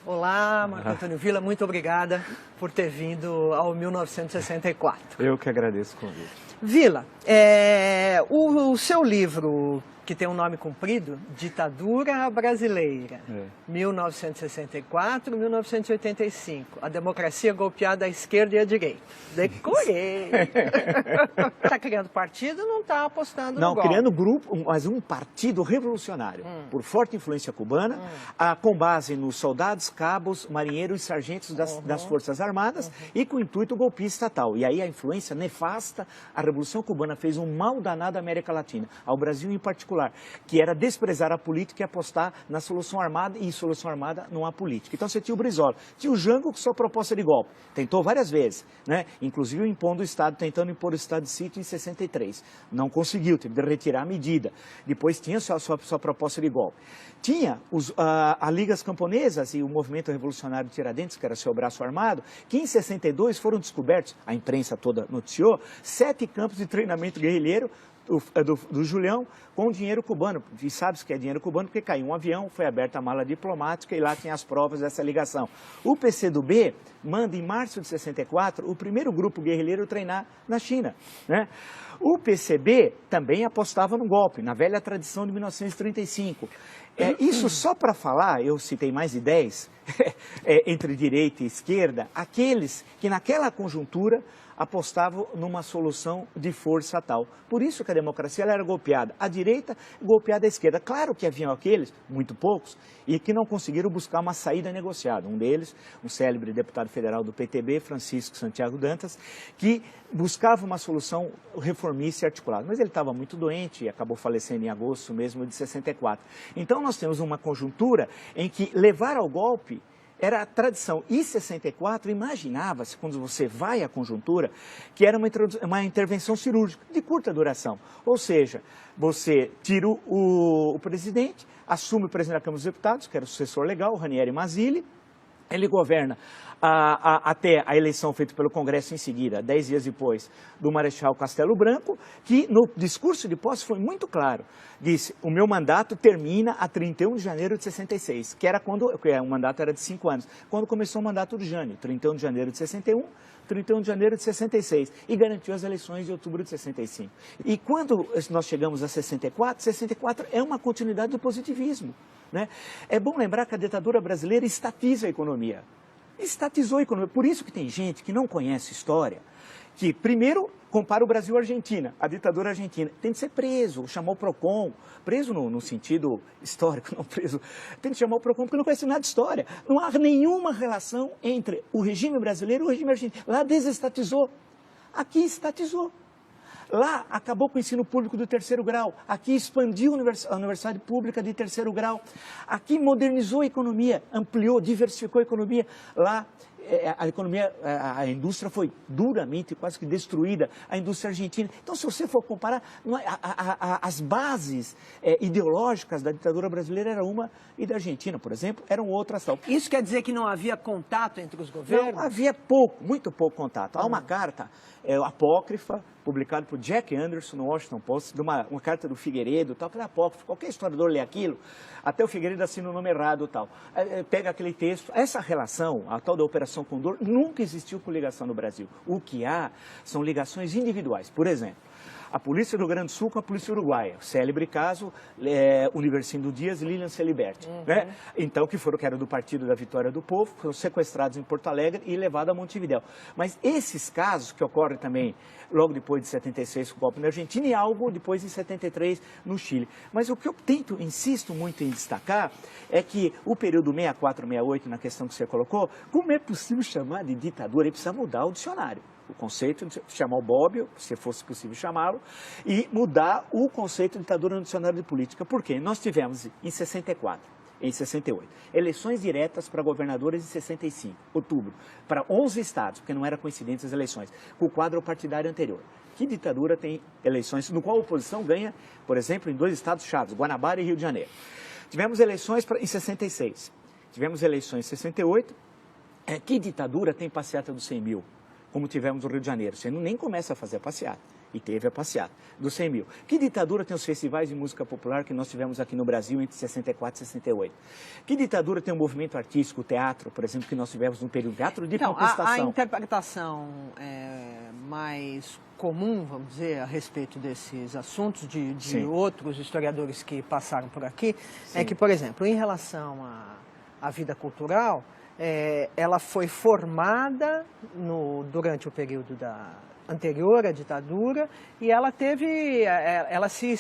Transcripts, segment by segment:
Olá, Marco Antônio Villa, muito obrigada por ter vindo ao 1964. Eu que agradeço o convite. Villa, o seu livro, que tem um nome comprido, Ditadura Brasileira, 1964-1985, a democracia golpeada à esquerda e à direita. Decorei! Está criando partido, não está apostando no golpe. Não, criando grupo, mas um partido revolucionário, por forte influência cubana, com base nos soldados, cabos, marinheiros e sargentos das Forças Armadas e com o intuito golpista estatal. E aí a influência nefasta, a Revolução Cubana fez um mal danado à América Latina, ao Brasil em particular, que era desprezar a política e apostar na solução armada, e solução armada não há política. Então você tinha o Brizola, tinha o Jango com sua proposta de golpe, tentou várias vezes, né? Inclusive impondo o Estado, tentando impor o Estado de sítio em 63. Não conseguiu, teve de retirar a medida. Depois tinha sua proposta de golpe. Tinha a Ligas Camponesas e o Movimento Revolucionário de Tiradentes, que era seu braço armado, que em 62 foram descobertos, a imprensa toda noticiou, 7 campos de treinamento guerrilheiro do Julião com dinheiro cubano. E sabe-se que é dinheiro cubano porque caiu um avião, foi aberta a mala diplomática e lá tem as provas dessa ligação. O PCdoB manda em março de 64 o primeiro grupo guerrilheiro treinar na China, né? O PCB também apostava no golpe, na velha tradição de 1935. Isso só para falar, eu citei mais de 10, entre direita e esquerda, aqueles que naquela conjuntura apostavam numa solução de força tal. Por isso que a democracia ela era golpeada à direita e golpeada à esquerda. Claro que haviam aqueles, muito poucos, e que não conseguiram buscar uma saída negociada. Um deles, um célebre deputado federal do PTB, Francisco Santiago Dantas, que buscava uma solução reformista e articulada. Mas ele estava muito doente e acabou falecendo em agosto mesmo de 64. Então nós temos uma conjuntura em que levar ao golpe era a tradição. E 64 imaginava-se, quando você vai à conjuntura, que era uma intervenção cirúrgica de curta duração. Ou seja, você tira o presidente, assume o presidente da Câmara dos Deputados, que era o sucessor legal, o Ranieri Mazzilli, ele governa até a eleição feita pelo Congresso em seguida, 10 dias depois, do Marechal Castelo Branco, que no discurso de posse foi muito claro. Disse, o meu mandato termina a 31 de janeiro de 66, que era quando o mandato era de 5 anos, quando começou o mandato de Jânio, 31 de janeiro de 61, 31 de janeiro de 66, e garantiu as eleições de outubro de 65. E quando nós chegamos a 64, 64 é uma continuidade do positivismo, né? É bom lembrar que a ditadura brasileira estatiza a economia. Estatizou a economia. Por isso que tem gente que não conhece história, que primeiro compara o Brasil à Argentina, a ditadura argentina. Tem de ser preso, chamar o PROCON, preso no sentido histórico, não preso. Tem de chamar o PROCON porque não conhece nada de história. Não há nenhuma relação entre o regime brasileiro e o regime argentino. Lá desestatizou, aqui estatizou. Lá acabou com o ensino público do 3º grau, aqui expandiu a universidade pública de 3º grau, aqui modernizou a economia, ampliou, diversificou a economia. Lá a indústria foi duramente, quase que destruída, a indústria argentina. Então, se você for comparar, as bases ideológicas da ditadura brasileira eram uma e da Argentina, por exemplo, eram outras tal. Isso quer dizer que não havia contato entre os governos? Não, havia muito pouco contato. Há uma carta apócrifa, publicada por Jack Anderson no Washington Post, de uma carta do Figueiredo, tal, que era apócrifa. Qualquer historiador lê aquilo, até o Figueiredo assina o nome errado, tal. Pega aquele texto. Essa relação, a tal da Operação Condor, nunca existiu com ligação no Brasil. O que há são ligações individuais. Por exemplo, a polícia do Rio Grande do Sul com a polícia uruguaia. Célebre caso, Universindo Dias e Lilian Celiberti, né? Então, que era do Partido da Vitória do Povo, foram sequestrados em Porto Alegre e levados a Montevidéu. Mas esses casos, que ocorrem também logo depois de 76 com o golpe na Argentina e algo depois em 73 no Chile. Mas o que eu insisto muito em destacar, é que o período 64, 68, na questão que você colocou, como é possível chamar de ditadura? Ele precisa mudar o dicionário. O conceito de chamar o Bobbio, se fosse possível chamá-lo, e mudar o conceito de ditadura no dicionário de política. Por quê? Nós tivemos em 64, em 68, eleições diretas para governadores em 65, outubro, para 11 estados, porque não era coincidente as eleições, com o quadro partidário anterior. Que ditadura tem eleições no qual a oposição ganha, por exemplo, em 2 estados chaves, Guanabara e Rio de Janeiro? Tivemos eleições em 66, tivemos eleições em 68, que ditadura tem passeata dos 100 mil? Como tivemos no Rio de Janeiro, você nem começa a fazer a passeata. E teve a passeata dos 100 mil. Que ditadura tem os festivais de música popular que nós tivemos aqui no Brasil entre 64 e 68? Que ditadura tem o movimento artístico, o teatro, por exemplo, que nós tivemos no período teatro de contestação? A interpretação mais comum, vamos dizer, a respeito desses assuntos de outros historiadores que passaram por aqui, é que, por exemplo, em relação à vida cultural, ela foi formada durante o período anterior à ditadura e ela se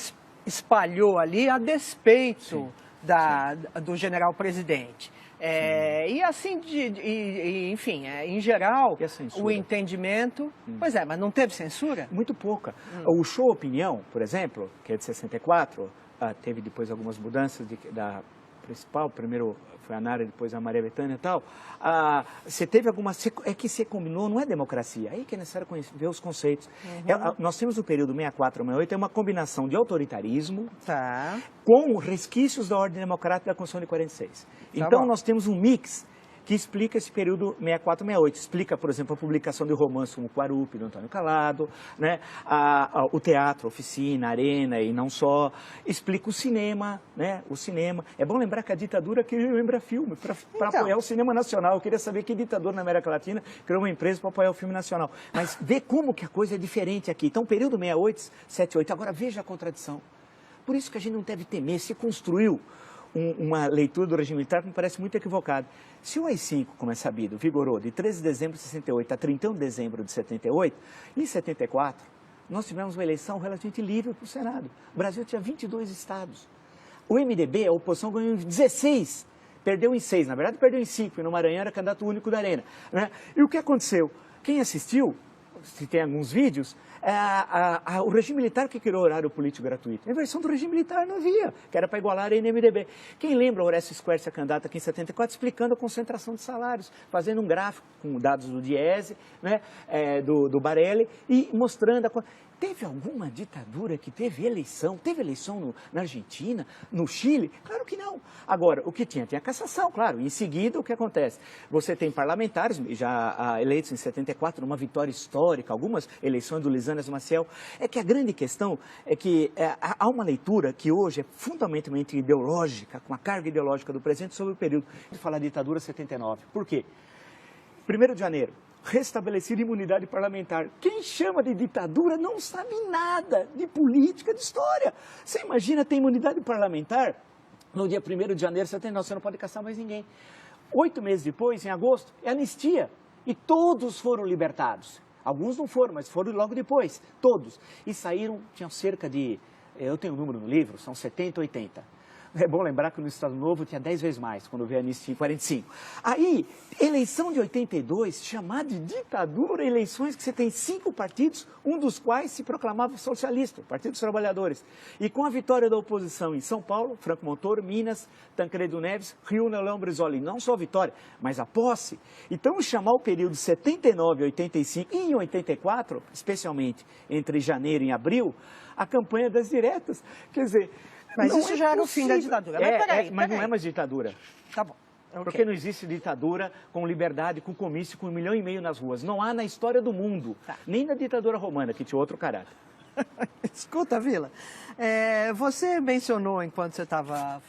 espalhou ali a despeito do general-presidente. E assim, enfim, em geral, o entendimento... Pois é, mas não teve censura? Muito pouca. O Show Opinião, por exemplo, que é de 64, teve depois algumas mudanças da principal, primeiro foi a Nara, depois a Maria Bethânia e tal. Você teve algumas... É que você combinou, não é democracia. Aí que é necessário ver os conceitos. Nós temos o período 64 a 68, é uma combinação de autoritarismo com resquícios da ordem democrática da Constituição de 46. Então, nós temos um mix que explica esse período 64 a 68. Explica, por exemplo, a publicação de romances como Quarupi, do Antônio Calado, né? O teatro, a oficina, a arena e não só. Explica o cinema, né? O cinema. É bom lembrar que a ditadura queria lembrar filme, para apoiar o cinema nacional. Eu queria saber que ditador na América Latina criou uma empresa para apoiar o filme nacional. Mas vê como que a coisa é diferente aqui. Então, período 68, 78. Agora, veja a contradição. Por isso que a gente não deve temer. Se construiu uma leitura do regime militar que me parece muito equivocada. Se o AI-5, como é sabido, vigorou de 13 de dezembro de 68 a 31 de dezembro de 78, em 74, nós tivemos uma eleição relativamente livre para o Senado. O Brasil tinha 22 estados. O MDB, a oposição, ganhou em 16, perdeu em 6. Na verdade, perdeu em 5, e no Maranhão era candidato único da Arena. Né? E o que aconteceu? Quem assistiu, se tem alguns vídeos, o regime militar que criou o horário político gratuito. A versão do regime militar não havia, que era para igualar a Arena e MDB. Quem lembra o Orestes Quercia, candidato aqui em 74, explicando a concentração de salários, fazendo um gráfico com dados do Diese, né, do Barelli, e mostrando Teve alguma ditadura que teve eleição? Teve eleição na Argentina, no Chile? Claro que não. Agora, o que tinha? Tinha cassação, claro. Em seguida, o que acontece? Você tem parlamentares, já eleitos em 74, numa vitória histórica, algumas eleições do Lisânias Maciel. É que a grande questão é que há uma leitura que hoje é fundamentalmente ideológica, com a carga ideológica do presente, sobre o período de falar ditadura 79. Por quê? 1º de janeiro. Restabelecida imunidade parlamentar. Quem chama de ditadura não sabe nada de política, de história. Você imagina ter imunidade parlamentar no dia 1º de janeiro de 79, você não pode caçar mais ninguém. 8 meses depois, em agosto, é anistia. E todos foram libertados. Alguns não foram, mas foram logo depois. Todos. E saíram, tinham cerca de, eu tenho o número no livro, são 70, 80. É bom lembrar que no Estado Novo tinha 10 vezes mais, quando veio a anistia em 45. Aí, eleição de 82, chamada de ditadura, eleições que você tem 5 partidos, um dos quais se proclamava socialista, o Partido dos Trabalhadores. E com a vitória da oposição em São Paulo, Franco Montoro, Minas, Tancredo Neves, Rio, Leão Brizola, não só a vitória, mas a posse. Então, chamar o período 79 a 85 e em 84, especialmente entre janeiro e abril, a campanha das diretas. Quer dizer... Mas não isso já era o fim da ditadura. Mas peraí, mas não é mais ditadura. Tá bom. Okay. Porque não existe ditadura com liberdade, com comício, com 1,5 milhão nas ruas. Não há na história do mundo. Tá. Nem na ditadura romana, que tinha outro caráter. Escuta, Vila, você mencionou, enquanto você estava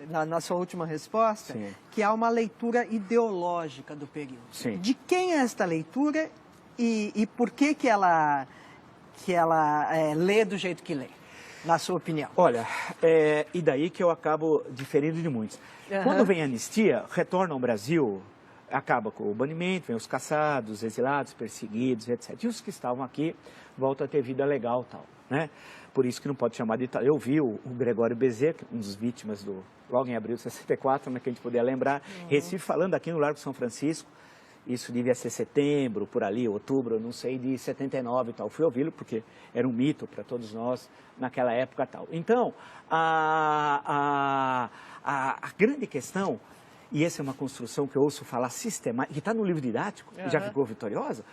na sua última resposta, sim, que há uma leitura ideológica do período. Sim. De quem é esta leitura e por que ela lê do jeito que lê? Na sua opinião? Olha, e daí que eu acabo diferindo de muitos. Quando vem a anistia, retorna ao Brasil, acaba com o banimento, vem os caçados, exilados, perseguidos, etc. E os que estavam aqui voltam a ter vida legal e tal, né? Por isso que não pode chamar de ditadura. Eu vi o Gregório Bezerra, um dos vítimas logo em abril de 64, né, que a gente puder lembrar, Recife, falando aqui no Largo São Francisco. Isso devia ser setembro, por ali, outubro, não sei, de 79 e tal. Fui ouvi-lo porque era um mito para todos nós naquela época e tal. Então, a grande questão, e essa é uma construção que eu ouço falar sistemática, que está no livro didático, e já ficou vitoriosa,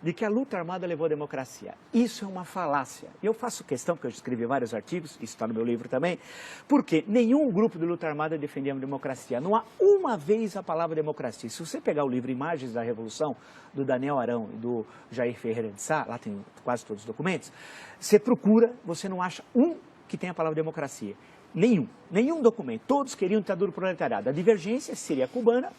de que a luta armada levou à democracia. Isso é uma falácia. E eu faço questão, porque eu escrevi vários artigos, isso está no meu livro também, porque nenhum grupo de luta armada defendia a democracia. Não há uma vez a palavra democracia. Se você pegar o livro Imagens da Revolução, do Daniel Arão e do Jair Ferreira de Sá, lá tem quase todos os documentos, você procura, você não acha um que tenha a palavra democracia. Nenhum documento. Todos queriam ditadura proletariada. A divergência seria cubana,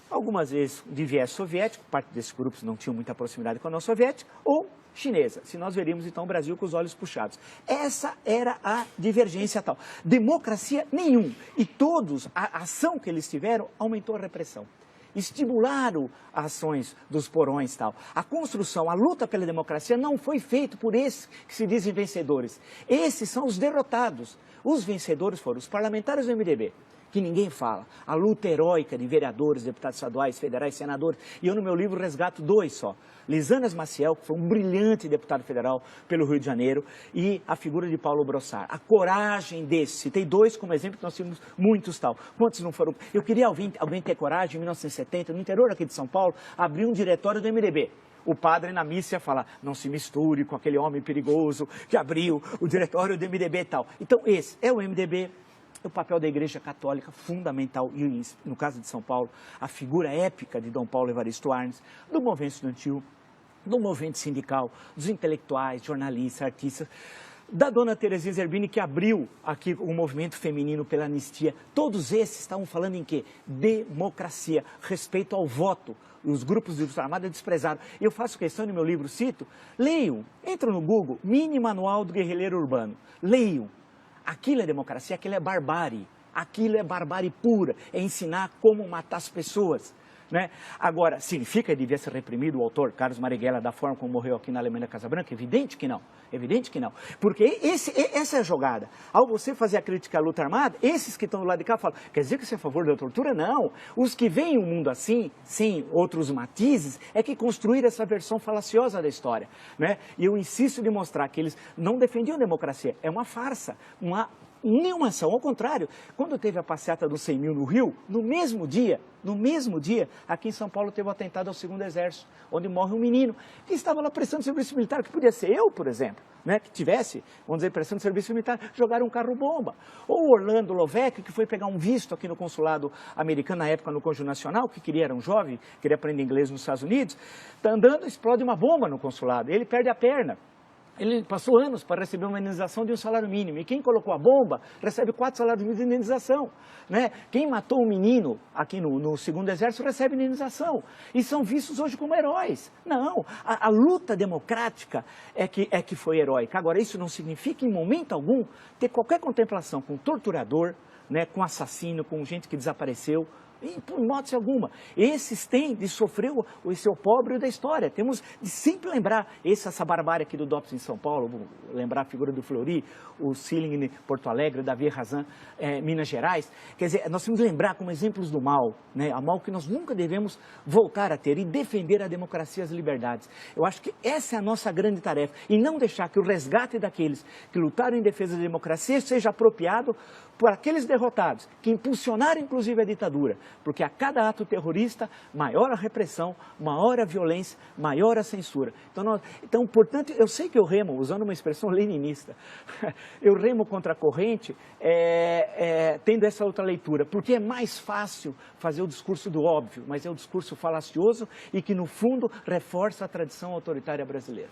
algumas vezes de viés soviético, parte desses grupos não tinham muita proximidade com a União Soviética, ou chinesa, se nós veríamos então o Brasil com os olhos puxados. Essa era a divergência tal. Democracia nenhum. E todos, a ação que eles tiveram aumentou a repressão. Estimularam as ações dos porões e tal. A construção, a luta pela democracia não foi feita por esses que se dizem vencedores. Esses são os derrotados. Os vencedores foram os parlamentares do MDB, que ninguém fala. A luta heróica de vereadores, deputados estaduais, federais, senadores. E eu no meu livro resgato 2 só. Lisanas Maciel, que foi um brilhante deputado federal pelo Rio de Janeiro, e a figura de Paulo Brossard. A coragem desse. Citei 2 como exemplo, que nós tínhamos muitos tal. Quantos não foram? Eu queria alguém ter coragem, em 1970, no interior aqui de São Paulo, abrir um diretório do MDB. O padre na missa ia falar, não se misture com aquele homem perigoso que abriu o diretório do MDB e tal. Então esse é o MDB. O papel da Igreja Católica fundamental, e no caso de São Paulo, a figura épica de Dom Paulo Evaristo Arnes, do movimento estudantil, do movimento sindical, dos intelectuais, jornalistas, artistas, da dona Terezinha Zerbini, que abriu aqui o movimento feminino pela anistia. Todos esses estavam falando em quê? Democracia, respeito ao voto. Os grupos de luta armada desprezaram. Eu faço questão, no meu livro cito, leiam, entram no Google, Mini Manual do Guerrilheiro Urbano, leiam. Aquilo é democracia, aquilo é barbárie, aquilo é barbárie pura, é ensinar como matar as pessoas. Né? Agora, significa que devia ser reprimido o autor Carlos Marighella da forma como morreu aqui na Alemanha da Casa Branca? Evidente que não, evidente que não. Porque essa é a jogada. Ao você fazer a crítica à luta armada, esses que estão do lado de cá falam, quer dizer que você é a favor da tortura? Não. Os que veem o mundo assim, sem outros matizes, é que construíram essa versão falaciosa da história. Né? E eu insisto em mostrar que eles não defendiam a democracia, é uma farsa, nenhuma ação. Ao contrário, quando teve a passeata dos 100 mil no Rio, no mesmo dia, aqui em São Paulo teve o atentado ao 2º Exército, onde morre um menino que estava lá prestando serviço militar, que podia ser eu, por exemplo, né, que tivesse, vamos dizer, prestando serviço militar, jogaram um carro-bomba. Ou Orlando Lovec, que foi pegar um visto aqui no consulado americano, na época no Cônjuge Nacional, que era um jovem, queria aprender inglês nos Estados Unidos, está andando, explode uma bomba no consulado, ele perde a perna. Ele passou anos para receber uma indenização de um salário mínimo. E quem colocou a bomba recebe 4 salários mínimos de indenização. Né? Quem matou um menino aqui no 2º Exército recebe indenização. E são vistos hoje como heróis. Não, a luta democrática é que foi heróica. Agora, isso não significa, em momento algum, ter qualquer contemplação com torturador, né, com assassino, com gente que desapareceu. Por hipótese alguma. Esses têm de sofrer esse opróbrio da história. Temos de sempre lembrar essa barbárie aqui do DOPS em São Paulo, vou lembrar a figura do Fleury, o Silling em Porto Alegre, Davi Razan, Minas Gerais. Quer dizer, nós temos de lembrar como exemplos do mal, né? A mal que nós nunca devemos voltar a ter e defender a democracia e as liberdades. Eu acho que essa é a nossa grande tarefa e não deixar que o resgate daqueles que lutaram em defesa da democracia seja apropriado por aqueles derrotados, que impulsionaram inclusive a ditadura, porque a cada ato terrorista, maior a repressão, maior a violência, maior a censura. Então, portanto, eu sei que eu remo, usando uma expressão leninista, eu remo contra a corrente, tendo essa outra leitura, porque é mais fácil fazer o discurso do óbvio, mas é o discurso falacioso e que, no fundo, reforça a tradição autoritária brasileira.